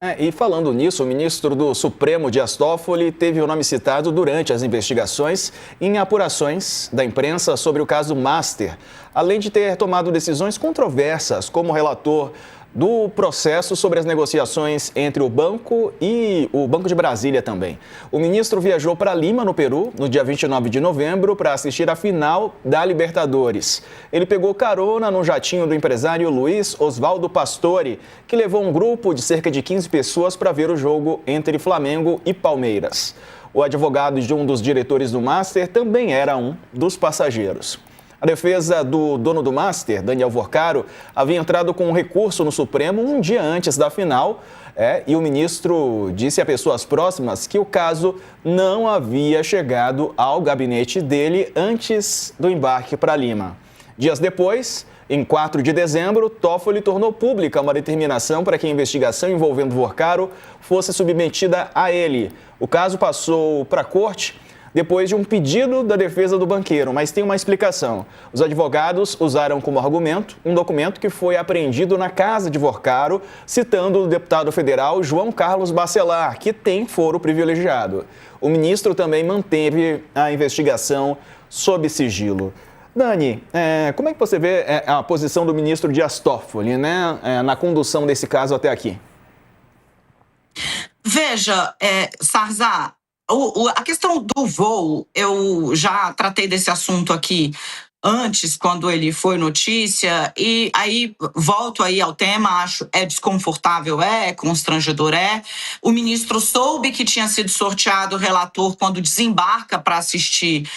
E falando nisso, o ministro do Supremo, Dias Toffoli, teve o nome citado durante as investigações em apurações da imprensa sobre o caso Master, além de ter tomado decisões controversas como relator do processo sobre as negociações entre o banco e o Banco de Brasília também. O ministro viajou para Lima, no Peru, no dia 29 de novembro, para assistir a final da Libertadores. Ele pegou carona no jatinho do empresário Luiz Oswaldo Pastore, que levou um grupo de cerca de 15 pessoas para ver o jogo entre Flamengo e Palmeiras. O advogado de um dos diretores do Master também era um dos passageiros. A defesa do dono do Master, Daniel Vorcaro, havia entrado com um recurso no Supremo um dia antes da final, e o ministro disse a pessoas próximas que o caso não havia chegado ao gabinete dele antes do embarque para Lima. Dias depois, em 4 de dezembro, Toffoli tornou pública uma determinação para que a investigação envolvendo Vorcaro fosse submetida a ele. O caso passou para a corte depois de um pedido da defesa do banqueiro, mas tem uma explicação. Os advogados usaram como argumento um documento que foi apreendido na casa de Vorcaro, citando o deputado federal João Carlos Bacelar, que tem foro privilegiado. O ministro também manteve a investigação sob sigilo. Dani, como é que você vê a posição do ministro Dias Toffoli, na condução desse caso até aqui? Veja, Sarzá, a questão do voo, eu já tratei desse assunto aqui antes, quando ele foi notícia, e aí volto aí ao tema, acho desconfortável, constrangedor. O ministro soube que tinha sido sorteado o relator quando desembarca para assistir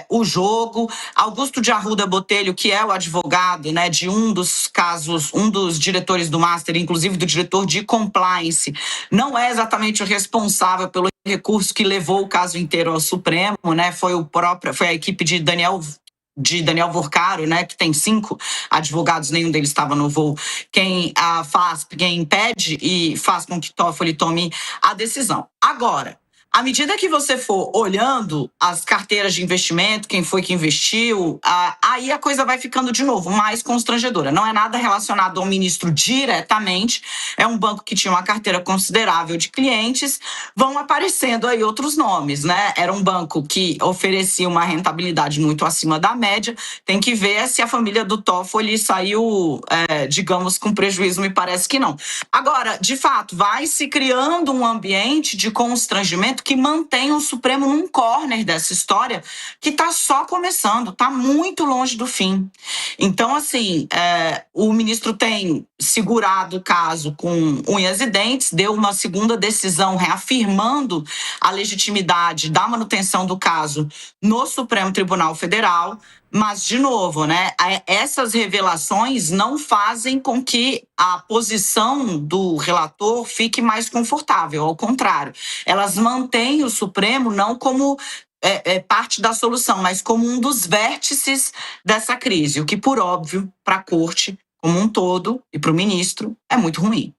o jogo. Augusto de Arruda Botelho, que é o advogado, né, de um dos casos, um dos diretores do Master, inclusive do diretor de compliance, não é exatamente o responsável pelo recurso que levou o caso inteiro ao Supremo, né? Foi a equipe de Daniel Vorcaro, né, que tem 5 advogados, nenhum deles estava no voo, quem impede e faz com que Toffoli tome a decisão. Agora, à medida que você for olhando as carteiras de investimento, quem foi que investiu, aí a coisa vai ficando, de novo, mais constrangedora. Não é nada relacionado ao ministro diretamente, é um banco que tinha uma carteira considerável de clientes, vão aparecendo aí outros nomes, né? Era um banco que oferecia uma rentabilidade muito acima da média, tem que ver se a família do Toffoli saiu, digamos, com prejuízo, me parece que não. Agora, de fato, vai se criando um ambiente de constrangimento que mantém o Supremo num corner dessa história que está só começando, está muito longe do fim. Então, assim, o ministro tem segurado o caso com unhas e dentes, deu uma segunda decisão reafirmando a legitimidade da manutenção do caso no Supremo Tribunal Federal. Mas, de novo, né, essas revelações não fazem com que a posição do relator fique mais confortável. Ao contrário, elas mantêm o Supremo não como parte da solução, mas como um dos vértices dessa crise, o que, por óbvio, para a corte como um todo e para o ministro é muito ruim.